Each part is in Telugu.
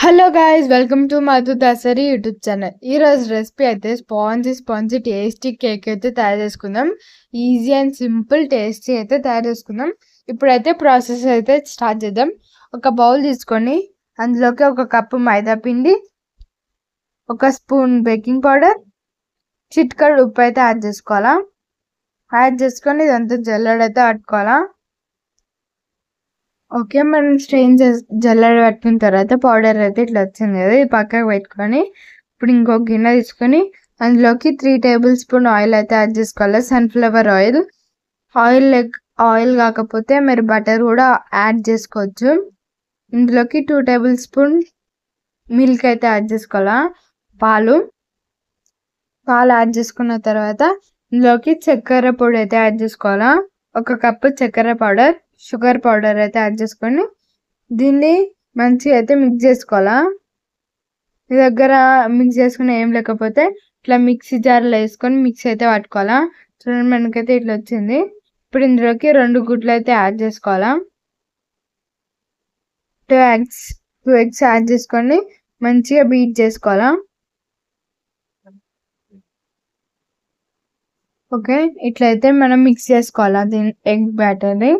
Hello guys, welcome to Madhu Dasari YouTube channel. ఈరోజు రెసిపీ అయితే స్పాంజీ టేస్టీ కేక్ అయితే తయారు చేసుకుందాం. ఈజీ అండ్ సింపుల్ టేస్టీ అయితే తయారు చేసుకుందాం. ఇప్పుడైతే ప్రాసెస్ అయితే స్టార్ట్ చేద్దాం. ఒక బౌల్ తీసుకొని అందులోకి ఒక కప్పు మైదా పిండి, ఒక స్పూన్ బేకింగ్ పౌడర్, చిటికెడు ఉప్పు అయితే యాడ్ చేసుకోవాలా. యాడ్ చేసుకొని ఇదంతా జల్లెడైతే పట్టుకోవాలా. ఓకే, మనం స్ట్రెయిన్ జల్లెడ పట్టుకున్న తర్వాత పౌడర్ అయితే ఇట్లా వచ్చింది కదా, ఇది పక్కకు పెట్టుకొని ఇప్పుడు ఇంకొక గిన్నె తీసుకొని అందులోకి 3 టేబుల్ స్పూన్ ఆయిల్ అయితే యాడ్ చేసుకోవాలి. Sunflower oil. ఆయిల్ కాకపోతే మీరు బటర్ కూడా యాడ్ చేసుకోవచ్చు. ఇందులోకి 2 టేబుల్ స్పూన్ మిల్క్ అయితే యాడ్ చేసుకోవాలా. పాలు యాడ్ చేసుకున్న తర్వాత ఇందులోకి చక్కెర పొడి అయితే యాడ్ చేసుకోవాలా. 1 కప్పు చక్కెర పౌడర్, షుగర్ పౌడర్ అయితే యాడ్ చేసుకొని దీన్ని మంచిగా అయితే మిక్స్ చేసుకోవాలా. మీ దగ్గర మిక్స్ చేసుకుని ఏం లేకపోతే ఇట్లా మిక్సీ జార్లో వేసుకొని మిక్స్ అయితే పట్టుకోవాలా. చూడండి, మనకైతే ఇట్లా వచ్చింది. ఇప్పుడు ఇందులోకి 2 గుడ్లు అయితే యాడ్ చేసుకోవాలా. 2 ఎగ్స్ యాడ్ చేసుకొని మంచిగా బీట్ చేసుకోవాలా. ఓకే, ఇట్లయితే మనం మిక్స్ చేసుకోవాలా దీని ఎగ్ బ్యాటర్ని.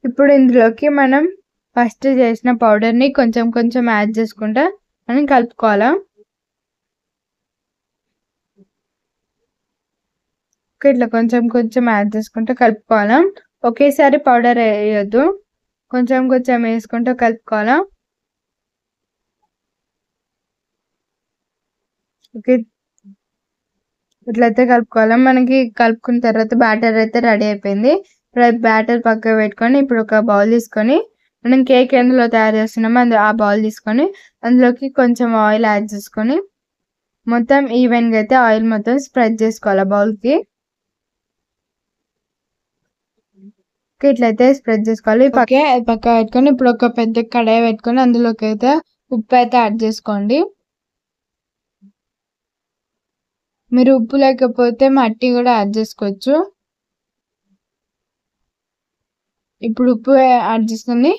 ఇప్పుడు ఇందులోకి మనం ఫస్ట్ చేసిన పౌడర్ని కొంచెం కొంచెం యాడ్ చేసుకుంటా మనం కలుపుకోవాలా. ఇట్లా కొంచెం కొంచెం యాడ్ చేసుకుంటూ కలుపుకోవాలా. ఒకేసారి పౌడర్ వేయొద్దు, కొంచెం కొంచెం వేసుకుంటూ కలుపుకోవాలా. ఓకే, ఇట్లయితే కలుపుకోవాలా. మనకి కలుపుకున్న తర్వాత బ్యాటర్ అయితే రెడీ అయిపోయింది. ఇప్పుడు బ్యాటర్ పక్కకు పెట్టుకొని ఇప్పుడు ఒక బౌల్ తీసుకొని మనం కేక్ ఎందులో తయారు చేస్తున్నామో ఆ బౌల్ తీసుకొని అందులోకి కొంచెం ఆయిల్ యాడ్ చేసుకొని మొత్తం ఈవెన్గా అయితే ఆయిల్ మొత్తం స్ప్రెడ్ చేసుకోవాలి బౌల్కి. ఇట్లయితే స్ప్రెడ్ చేసుకోవాలి. పక్క పెట్టుకొని ఇప్పుడు ఒక పెద్ద కడాయి పెట్టుకొని అందులోకి అయితే ఉప్పు అయితే యాడ్ చేసుకోండి. మీరు ఉప్పు లేకపోతే మట్టి కూడా యాడ్ చేసుకోవచ్చు. ఇప్పుడు ఉప్పు యాడ్ చేసుకొని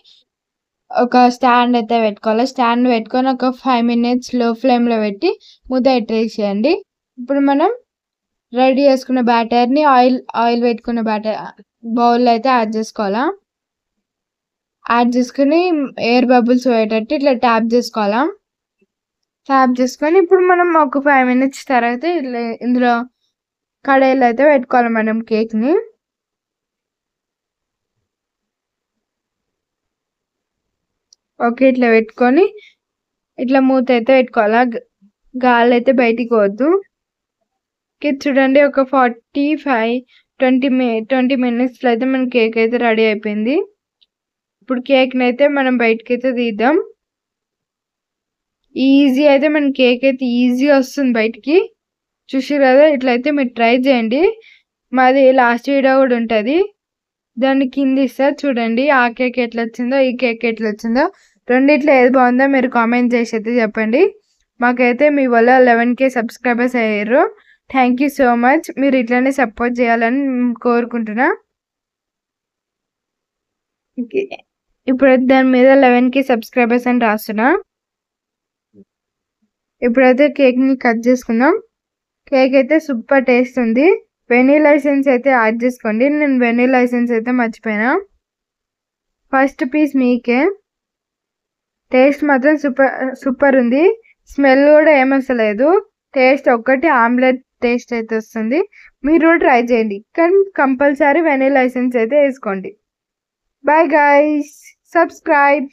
ఒక స్టాండ్ అయితే పెట్టుకోవాలి. స్టాండ్ పెట్టుకొని ఒక 5 minutes లో ఫ్లేమ్లో పెట్టి మూత పెట్టేసేయండి. ఇప్పుడు మనం రెడీ చేసుకున్న బ్యాటర్ని ఆయిల్ పెట్టుకున్న బౌల్లో అయితే యాడ్ చేసుకోవాలా. యాడ్ చేసుకుని ఎయిర్ బబుల్స్ పోయేటట్టు ఇట్లా ట్యాప్ చేసుకోవాలా. ట్యాప్ చేసుకొని ఇప్పుడు మనం ఒక 5 minutes తర్వాత ఇందులో కడాయిలో అయితే పెట్టుకోవాలి మనం కేక్ని. ఓకే, ఇట్లా పెట్టుకొని ఇట్లా మూత అయితే పెట్టుకోవాలా. గాలి అయితే బయటికి పోవద్దు. చూడండి, ఒక 20 minutes అయితే మన కేక్ అయితే రెడీ అయిపోయింది. ఇప్పుడు కేక్ని అయితే మనం బయటకి అయితే తీద్దాం. ఈజీ అయితే మన కేక్ అయితే ఈజీ వస్తుంది బయటికి. చూసారు కదా, ఇట్లయితే మీరు ట్రై చేయండి. మాది లాస్ట్ వీడియో కూడా ఉంటుంది, దాన్ని కింద ఇస్తారు చూడండి. ఆ కేక్ ఎట్లా వచ్చిందో ఈ కేక్ ఎట్లా వచ్చిందో రెండిట్లో ఏది బాగుందో మీరు కామెంట్ చేసి అయితే చెప్పండి. మాకైతే మీ వల్ల 11K సబ్స్క్రైబర్స్ అయ్యారు. Thank you so much. మీరు ఇట్లానే సపోర్ట్ చేయాలని కోరుకుంటున్నా. ఇప్పుడైతే దాని మీద 11K సబ్స్క్రైబర్స్ అని రాస్తున్నా. ఇప్పుడైతే కేక్ని కట్ చేసుకుందాం. కేక్ అయితే సూపర్ టేస్ట్ ఉంది. వెనీలా ఎసెన్స్ అయితే యాడ్ చేసుకోండి. నేను వెనీలా ఎసెన్స్ అయితే మర్చిపోయినా. ఫస్ట్ పీస్ మీకే. టేస్ట్ మాత్రం సూపర్ ఉంది. స్మెల్ కూడా ఏమసలేదు. టేస్ట్ ఒక్కటి ఆమ్లెట్ టేస్ట్ అయితే వస్తుంది. మీరు కూడా ట్రై చేయండి, కానీ కంపల్సరీ వెనీలా ఎసెన్స్ అయితే వేసుకోండి. Bye guys, subscribe.